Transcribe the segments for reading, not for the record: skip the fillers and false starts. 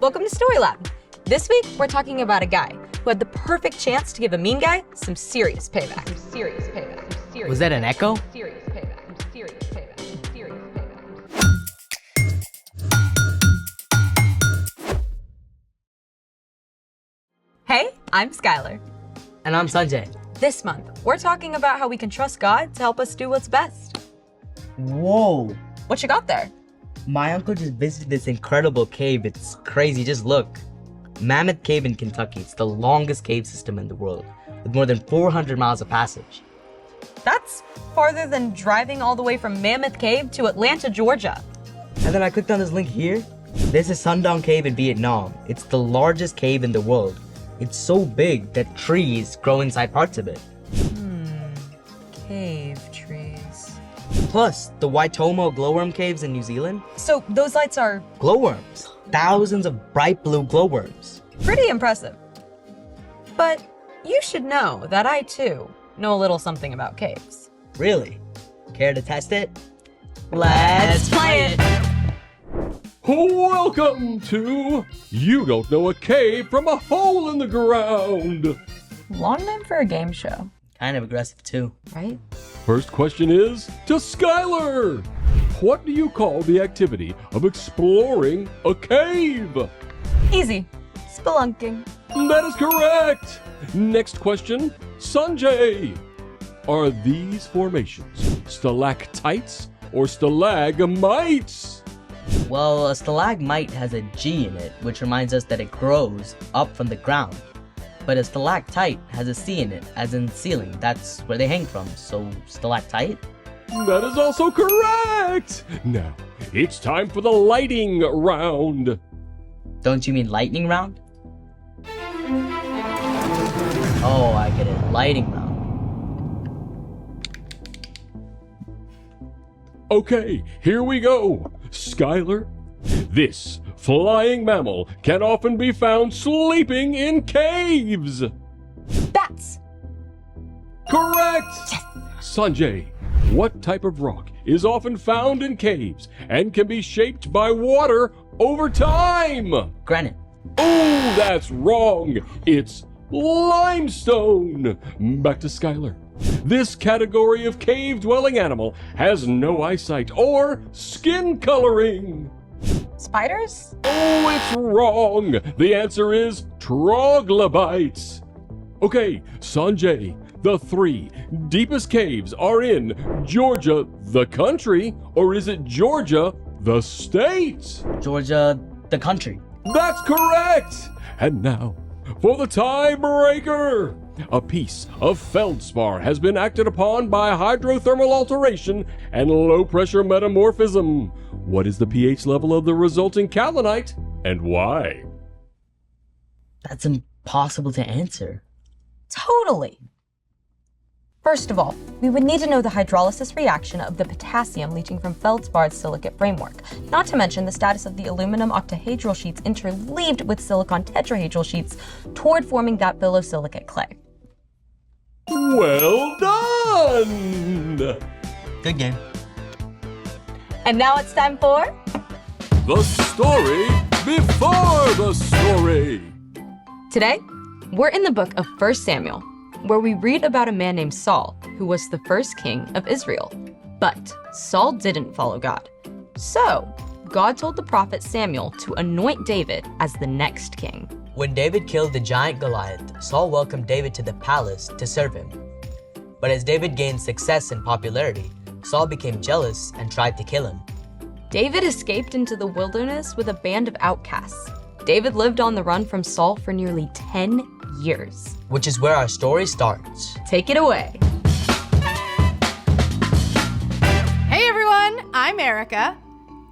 Welcome to Story Lab. This week, we're talking about a guy who had the perfect chance to give a mean guy some serious payback. Was that an echo? Hey, I'm Skylar. And I'm Sanjay. This month, we're talking about how we can trust God to help us do what's best. Whoa! What you got there? My uncle just visited this incredible cave. It's crazy, just look. Mammoth Cave in Kentucky. It's the longest cave system in the world, with more than 400 miles of passage. That's farther than driving all the way from Mammoth Cave to Atlanta, Georgia. And then I clicked on this link here. There's a Sundong Cave in Vietnam. It's the largest cave in the world. It's so big that trees grow inside parts of it. Cave trees. Plus, the Waitomo glowworm caves in New Zealand. So those lights are Glowworms. Thousands of bright blue glowworms. pretty impressive. But you should know that I, too, know a little something about caves. Really? Care to test it? Let's play it! Welcome to You Don't Know a Cave from a Hole in the Ground. Long name for a game show, Kind of aggressive too. right? First question is to Skylar. What do you call the activity of exploring a cave? Easy. Spelunking. That is correct. Next question, Sanjay. Are these formations stalactites or stalagmites? Well, a stalagmite has a G in it, which reminds us that it grows up from the ground. But a stalactite has a C in it, as in ceiling. That's where they hang from, so stalactite? That is also correct. Now, it's time for the lighting round. Don't you mean lightning round? Oh, I get it. Lighting round. Okay, here we go. Skylar, this flying mammal can often be found sleeping in caves. Bats. Correct! Sanjay, what type of rock is often found in caves and can be shaped by water over time? Granite. Oh, that's wrong. It's limestone. Back to Skylar. This category of cave-dwelling animal has no eyesight or skin coloring. Spiders? Oh, it's wrong. The answer is troglobites. Okay, Sanjay, the 3 deepest caves are in Georgia, the country, or is it Georgia, the state? Georgia, the country. That's correct! And now, for the tiebreaker! A piece of feldspar has been acted upon by hydrothermal alteration and low-pressure metamorphism. What is the pH level of the resulting kaolinite, and why? That's impossible to answer. Totally. First of all, we would need to know the hydrolysis reaction of the potassium leaching from feldspar's silicate framework, not to mention the status of the aluminum octahedral sheets interleaved with silicon tetrahedral sheets toward forming that phyllosilicate clay. Well done! Good game. And now it's time for The story before the story. Today, we're in the book of 1 Samuel, where we read about a man named Saul, who was the first king of Israel. But Saul didn't follow God. So, God told the prophet Samuel to anoint David as the next king. When David killed the giant Goliath, Saul welcomed David to the palace to serve him. But as David gained success and popularity, Saul became jealous and tried to kill him. David escaped into the wilderness with a band of outcasts. David lived on the run from Saul for nearly 10 years. Which is where our story starts. Take it away. Hey everyone, I'm Erica.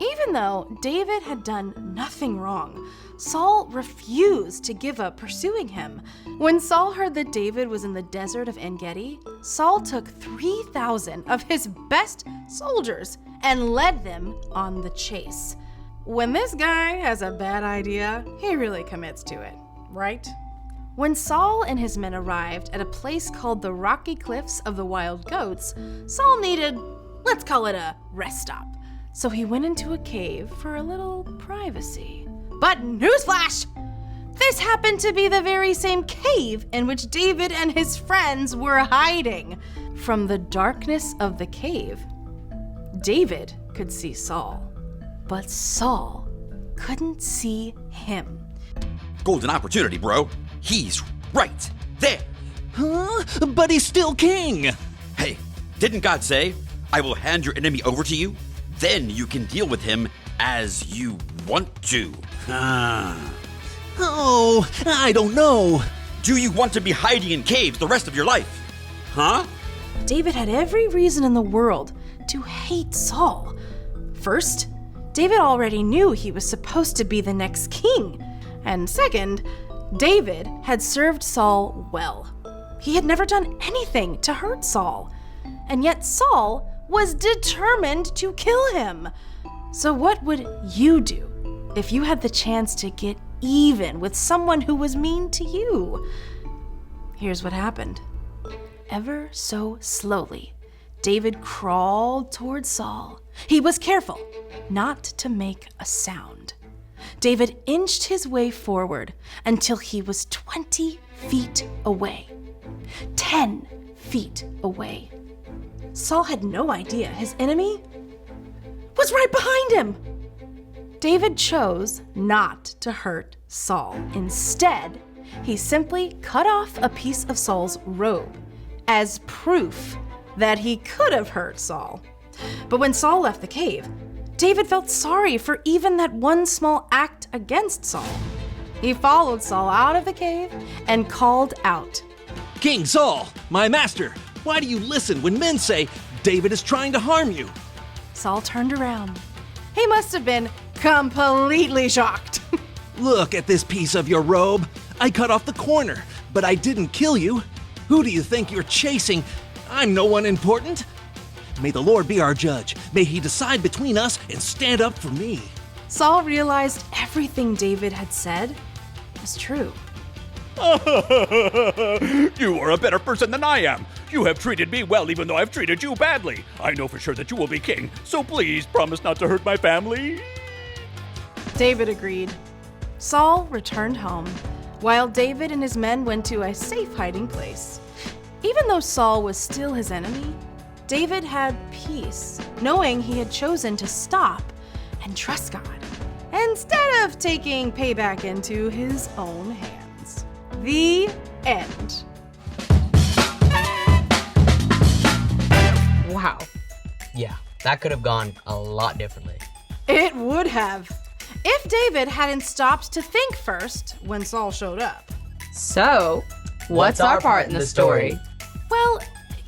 Even though David had done nothing wrong, Saul refused to give up pursuing him. When Saul heard that David was in the desert of En-Gedi, Saul took 3,000 of his best soldiers and led them on the chase. When this guy has a bad idea, he really commits to it, right? When Saul and his men arrived at a place called the Rocky Cliffs of the Wild Goats, Saul needed, let's call it a rest stop. So he went into a cave for a little privacy. But newsflash! This happened to be the very same cave in which David and his friends were hiding. From the darkness of the cave, David could see Saul, but Saul couldn't see him. Golden opportunity, bro. He's right there. Huh? But he's still king. Hey, didn't God say, I will hand your enemy over to you? Then you can deal with him as you want to. Oh, I don't know. Do you want to be hiding in caves the rest of your life? Huh? David had every reason in the world to hate Saul. First, David already knew he was supposed to be the next king. And second, David had served Saul well. He had never done anything to hurt Saul. And yet Saul was determined to kill him. So what would you do if you had the chance to get even with someone who was mean to you? Here's what happened. Ever so slowly, David crawled toward Saul. He was careful not to make a sound. David inched his way forward until he was 20 feet away. 10 feet away. Saul had no idea his enemy was right behind him. David chose not to hurt Saul. Instead, he simply cut off a piece of Saul's robe as proof that he could have hurt Saul. But when Saul left the cave, David felt sorry for even that one small act against Saul. He followed Saul out of the cave and called out, King Saul, my master, why do you listen when men say David is trying to harm you? Saul turned around. He must have been completely shocked. Look at this piece of your robe. I cut off the corner, but I didn't kill you. Who do you think you're chasing? I'm no one important. May the Lord be our judge. May he decide between us and stand up for me. Saul realized everything David had said was true. You are a better person than I am. You have treated me well even though I've treated you badly. I know for sure that you will be king, so please promise not to hurt my family. David agreed. Saul returned home, while David and his men went to a safe hiding place. Even though Saul was still his enemy, David had peace, knowing he had chosen to stop and trust God, instead of taking payback into his own hands. The end. Wow. Yeah, that could have gone a lot differently. It would have, if David hadn't stopped to think first when Saul showed up. So, what's our part in the story? Well,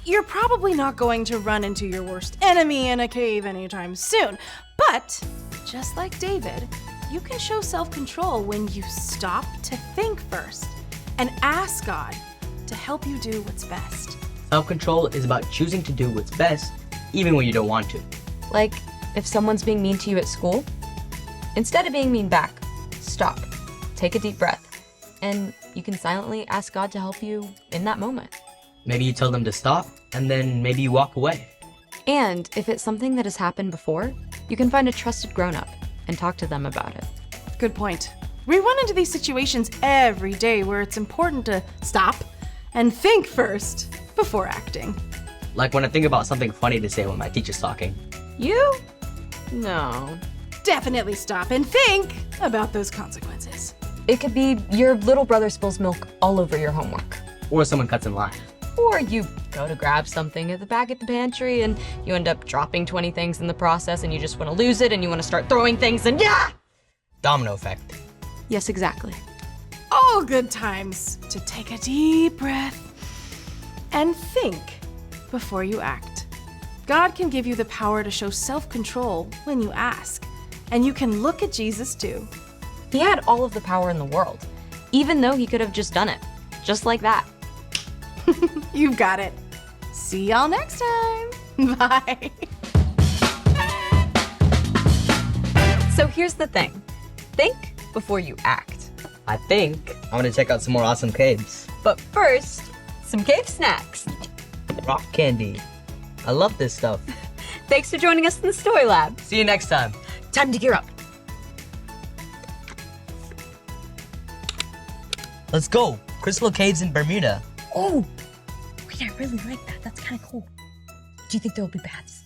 you're probably not going to run into your worst enemy in a cave anytime soon. But, just like David, you can show self-control when you stop to think first and ask God to help you do what's best. Self-control is about choosing to do what's best, even when you don't want to. Like, if someone's being mean to you at school, instead of being mean back, stop, take a deep breath, and you can silently ask God to help you in that moment. Maybe you tell them to stop, and then maybe you walk away. And if it's something that has happened before, you can find a trusted grown-up and talk to them about it. Good point. We run into these situations every day where it's important to stop and think first before acting. Like when I think about something funny to say when my teacher's talking. You? No. Definitely stop and think about those consequences. It could be your little brother spills milk all over your homework. Or someone cuts in line. Or you go to grab something at the back at the pantry and you end up dropping 20 things in the process and you just want to lose it and you want to start throwing things and yeah! Domino effect. Yes, exactly. All good times to take a deep breath and think before you act. God can give you the power to show self-control when you ask. And you can look at Jesus too. He had all of the power in the world, even though he could have just done it. Just like that. You've got it. See y'all next time. Bye. So here's the thing. Think before you act. I think I'm gonna check out some more awesome caves. But first, some cave snacks. Rock candy. I love this stuff. Thanks for joining us in the Story Lab. See you next time. Time to gear up. Let's go. Crystal Caves in Bermuda. Oh, wait, I really like that. That's kind of cool. Do you think there will be bats?